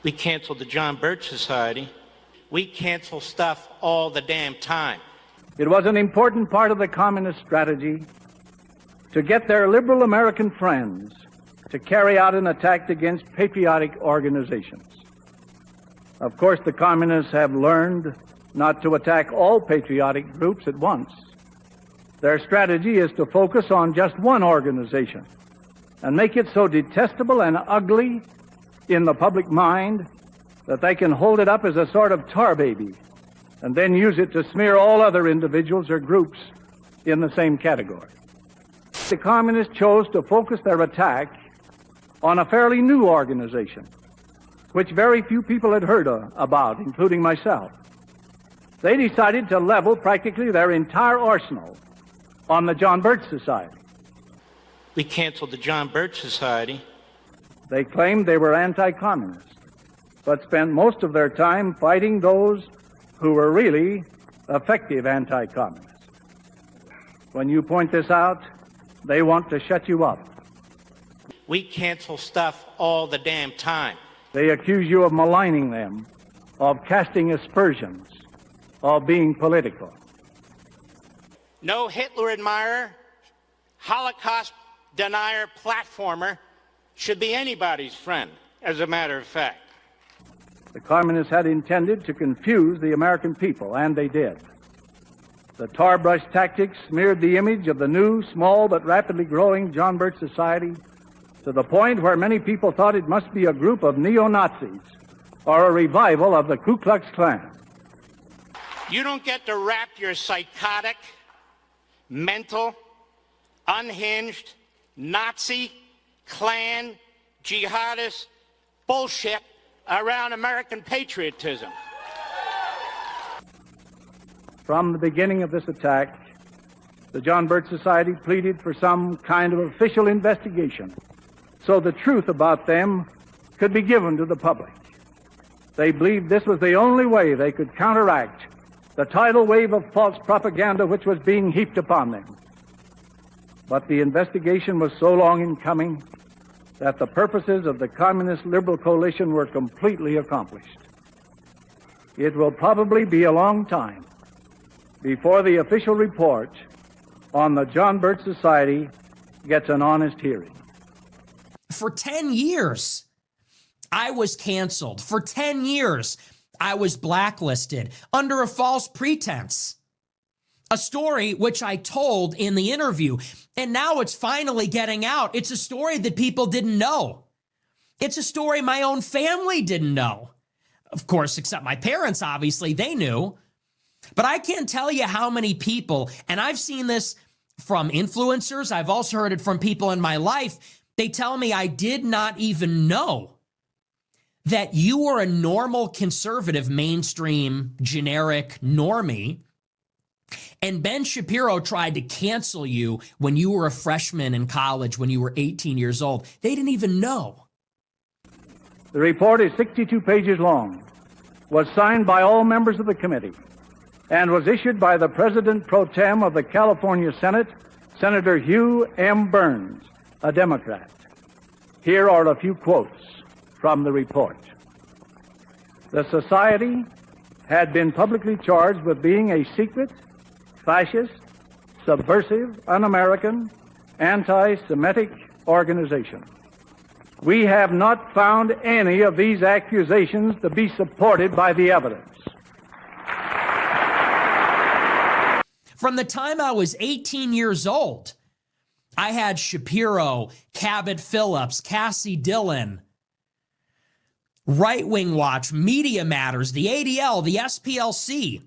We canceled the John Birch Society. We cancel stuff all the damn time. It was an important part of the communist strategy to get their liberal American friends to carry out an attack against patriotic organizations. Of course, the communists have learned not to attack all patriotic groups at once. Their strategy is to focus on just one organization and make it so detestable and ugly in the public mind that they can hold it up as a sort of tar baby and then use it to smear all other individuals or groups in the same category. The communists chose to focus their attack on a fairly new organization, which very few people had heard about, including myself. They decided to level practically their entire arsenal on the John Birch Society. We canceled the John Birch Society. They claimed they were anti-communist, but spent most of their time fighting those who were really effective anti-communists. When you point this out, they want to shut you up. We cancel stuff all the damn time. They accuse you of maligning them, of casting aspersions, of being political. No Hitler admirer, Holocaust denier, platformer should be anybody's friend, as a matter of fact. The communists had intended to confuse the American people, and they did. The tar brush tactics smeared the image of the new, small, but rapidly growing John Birch Society to the point where many people thought it must be a group of neo-Nazis or a revival of the Ku Klux Klan. You don't get to wrap your psychotic, mental, unhinged, Nazi, Klan, jihadist bullshit around American patriotism. From the beginning of this attack, the John Birch Society pleaded for some kind of official investigation so the truth about them could be given to the public. They believed this was the only way they could counteract the tidal wave of false propaganda which was being heaped upon them. But the investigation was so long in coming that the purposes of the Communist Liberal Coalition were completely accomplished. It will probably be a long time before the official report on the John Birch Society gets an honest hearing. For 10 years, I was canceled. For 10 years, I was blacklisted under a false pretense. A story which I told in the interview, and now it's finally getting out. It's a story that people didn't know. It's a story my own family didn't know. Of course, except my parents, obviously, they knew. But I can't tell you how many people, and I've seen this from influencers, I've also heard it from people in my life, they tell me I did not even know that you were a normal conservative, mainstream, generic normie, and Ben Shapiro tried to cancel you when you were a freshman in college, when you were 18 years old. They didn't even know. The report is 62 pages long, was signed by all members of the committee, and was issued by the President pro tem of the California Senate, Senator Hugh M. Burns, a Democrat. Here are a few quotes from the report. The Society had been publicly charged with being a secret, fascist, subversive, un-American, anti-Semitic organization. We have not found any of these accusations to be supported by the evidence. From the time I was 18 years old, I had Shapiro, Cabot Phillips, Cassie Dillon, Right Wing Watch, Media Matters, the ADL, the SPLC,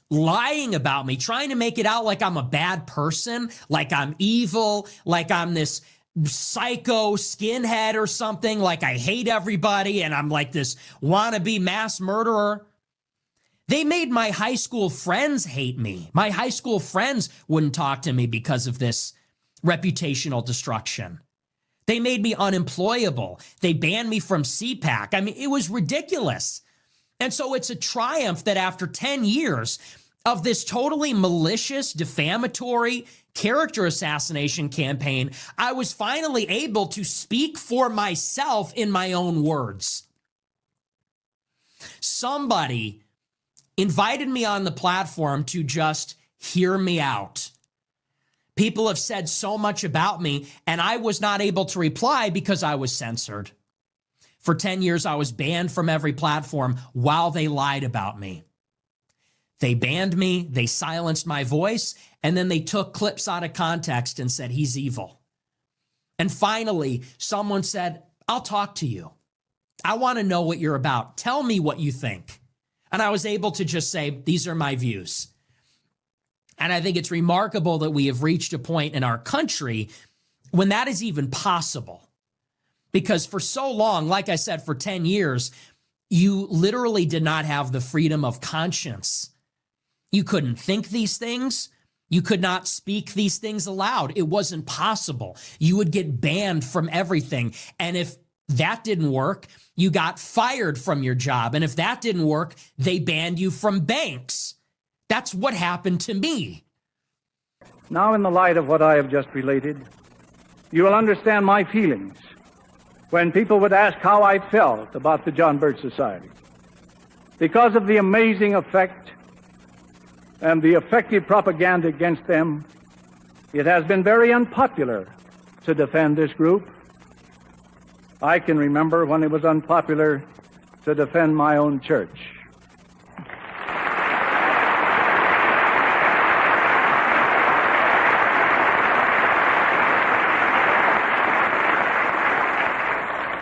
lying about me, trying to make it out like I'm a bad person, like I'm evil, like I'm this psycho skinhead or something, like I hate everybody and I'm like this wannabe mass murderer. They made my high school friends hate me. My high school friends wouldn't talk to me because of this reputational destruction. They made me unemployable. They banned me from CPAC. I mean, it was ridiculous. And so it's a triumph that after 10 years of this totally malicious, defamatory character assassination campaign, I was finally able to speak for myself in my own words. Somebody invited me on the platform to just hear me out. People have said so much about me, and I was not able to reply because I was censored. For 10 years, I was banned from every platform while they lied about me. They banned me, they silenced my voice, and then they took clips out of context and said, he's evil. And finally, someone said, I'll talk to you. I want to know what you're about. Tell me what you think. And I was able to just say, these are my views. And I think it's remarkable that we have reached a point in our country when that is even possible. Because for so long, like I said, for 10 years, you literally did not have the freedom of conscience. You couldn't think these things. You could not speak these things aloud. It wasn't possible. You would get banned from everything. And if that didn't work, you got fired from your job. And if that didn't work, they banned you from banks. That's what happened to me. Now, in the light of what I have just related, you will understand my feelings when people would ask how I felt about the John Birch Society. Because of the amazing effect and the effective propaganda against them, it has been very unpopular to defend this group. I can remember when it was unpopular to defend my own church.